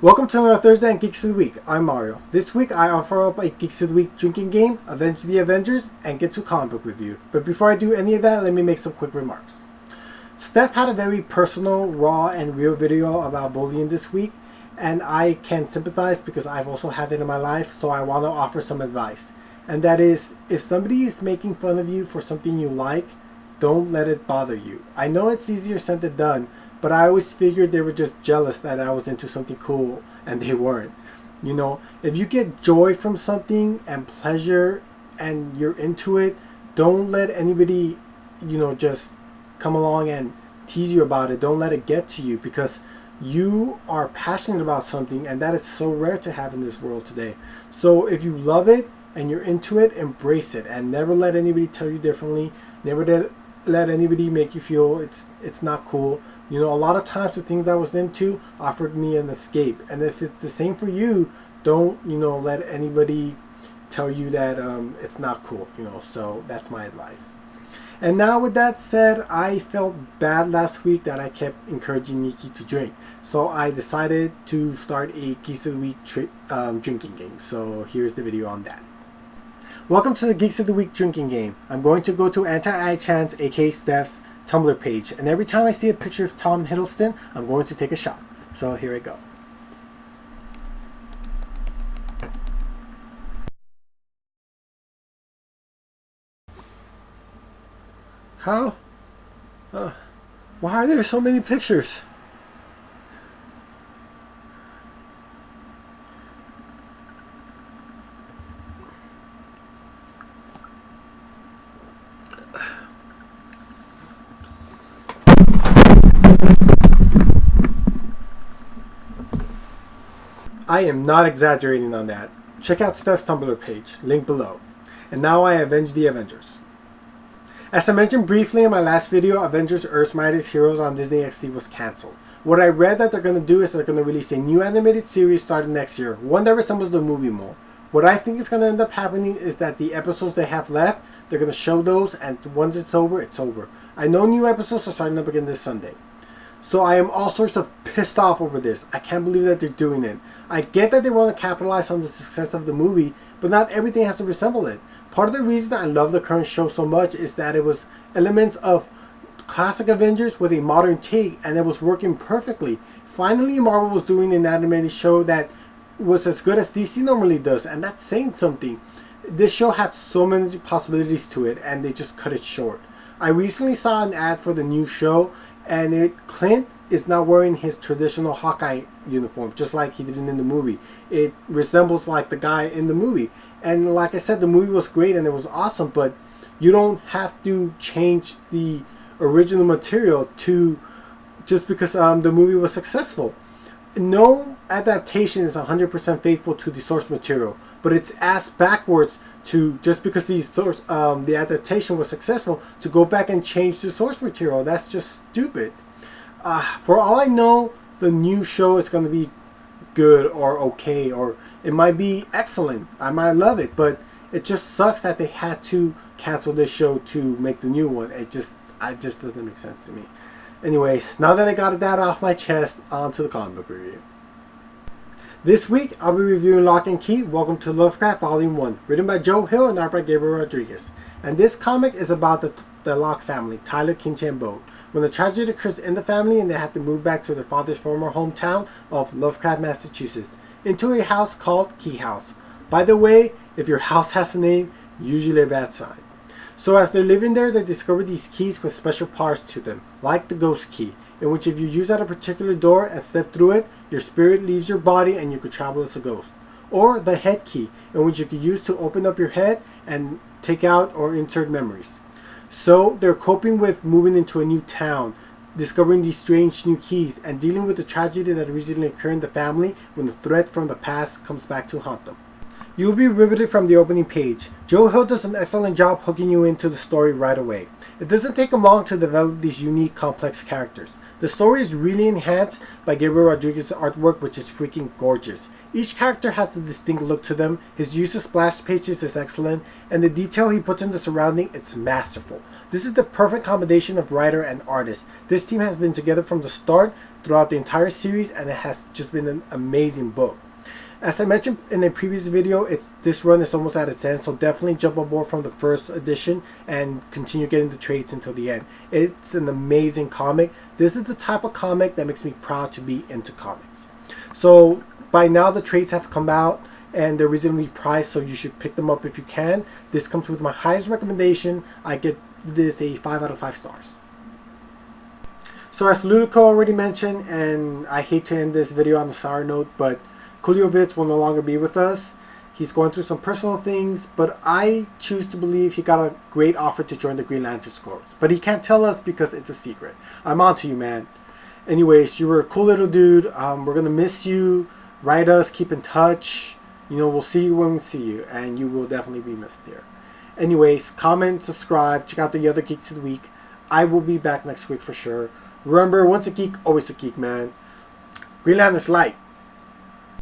Welcome to another Thursday and Geeks of the Week. I'm Mario. This week I offer up a Geeks of the Week drinking game, Avenge the Avengers, and get to comic book review. But before I do any of that, let me make some quick remarks. Steff had a very personal, raw, and real video about bullying this week, and I can sympathize because I've also had it in my life, so I want to offer some advice. And that is, if somebody is making fun of you for something you like, don't let it bother you. I know it's easier said than done, but I always figured they were just jealous that I was into something cool and they weren't. You know, if you get joy from something and pleasure and you're into it, don't let anybody, just come along and tease you about it. Don't let it get to you, because you are passionate about something, and that is so rare to have in this world today. So if you love it and you're into it, embrace it and never let anybody tell you differently. Never let anybody make you feel it's not cool. A lot of times the things I was into offered me an escape. And if it's the same for you, don't, let anybody tell you that it's not cool, So that's my advice. And now with that said, I felt bad last week that I kept encouraging Nikki to drink. So I decided to start a Geeks of the Week drinking game. So here's the video on that. Welcome to the Geeks of the Week drinking game. I'm going to go to Anti-I-Chance, aka Steff's Tumbler page, and every time I see a picture of Tom Hiddleston, I'm going to take a shot. So here I go. How? Why are there so many pictures? I am not exaggerating on that. Check out Steff's Tumbler page, link below. And now I avenge the Avengers. As I mentioned briefly in my last video, Avengers Earth's Mightiest Heroes on Disney XD was cancelled. What I read that they're going to do is they're going to release a new animated series starting next year, one that resembles the movie more. What I think is going to end up happening is that the episodes they have left, they're going to show those, and once it's over, it's over. I know new episodes are starting up again this Sunday. So I am all sorts of pissed off over this. I can't believe that they're doing it. I get that they want to capitalize on the success of the movie, but not everything has to resemble it. Part of the reason I love the current show so much is that it was elements of classic Avengers with a modern take, and it was working perfectly. Finally, Marvel was doing an animated show that was as good as DC normally does, and that's saying something. This show had so many possibilities to it, and they just cut it short. I recently saw an ad for the new show, and Clint is not wearing his traditional Hawkeye uniform, just like he did in the movie. It resembles like the guy in the movie. And like I said, the movie was great and it was awesome, but you don't have to change the original material to just because the movie was successful. No adaptation is 100% faithful to the source material, but it's asked backwards to, just because the adaptation was successful, to go back and change the source material. That's just stupid. For all I know, the new show is going to be good or okay, or it might be excellent. I might love it, but it just sucks that they had to cancel this show to make the new one. It just doesn't make sense to me. Anyways, now that I got that off my chest, on to the comic book review. This week, I'll be reviewing Locke and Key, Welcome to Lovecraft Volume 1, written by Joe Hill and art by Gabriel Rodriguez. And this comic is about the Locke family, Tyler, Kinsey, and Bode, when a tragedy occurs in the family and they have to move back to their father's former hometown of Lovecraft, Massachusetts, into a house called Key House. By the way, if your house has a name, usually a bad sign. So as they're living there, they discover these keys with special powers to them, like the ghost key, in which if you use at a particular door and step through it, your spirit leaves your body and you could travel as a ghost. Or the head key, in which you could use to open up your head and take out or insert memories. So they're coping with moving into a new town, discovering these strange new keys, and dealing with the tragedy that recently occurred in the family when the threat from the past comes back to haunt them. You'll be riveted from the opening page. Joe Hill does an excellent job hooking you into the story right away. It doesn't take him long to develop these unique, complex characters. The story is really enhanced by Gabriel Rodriguez's artwork, which is freaking gorgeous. Each character has a distinct look to them, his use of splash pages is excellent, and the detail he puts in the surrounding, it's masterful. This is the perfect combination of writer and artist. This team has been together from the start throughout the entire series, and it has just been an amazing book. As I mentioned in a previous video, this run is almost at its end, so definitely jump aboard from the first edition and continue getting the trades until the end. It's an amazing comic. This is the type of comic that makes me proud to be into comics. So by now the trades have come out and they're reasonably priced, so you should pick them up if you can. This comes with my highest recommendation. I get this a 5 out of 5 stars. So as Lulico already mentioned, and I hate to end this video on a sour note, but Kuliovitz will no longer be with us. He's going through some personal things, but I choose to believe he got a great offer to join the Green Lantern Corps. But he can't tell us because it's a secret. I'm on to you, man. Anyways, you were a cool little dude. We're going to miss you. Write us, keep in touch. You know, we'll see you when we see you, and you will definitely be missed there. Anyways, comment, subscribe, check out the other Geeks of the Week. I will be back next week for sure. Remember, once a geek, always a geek, man. Green Lantern's light.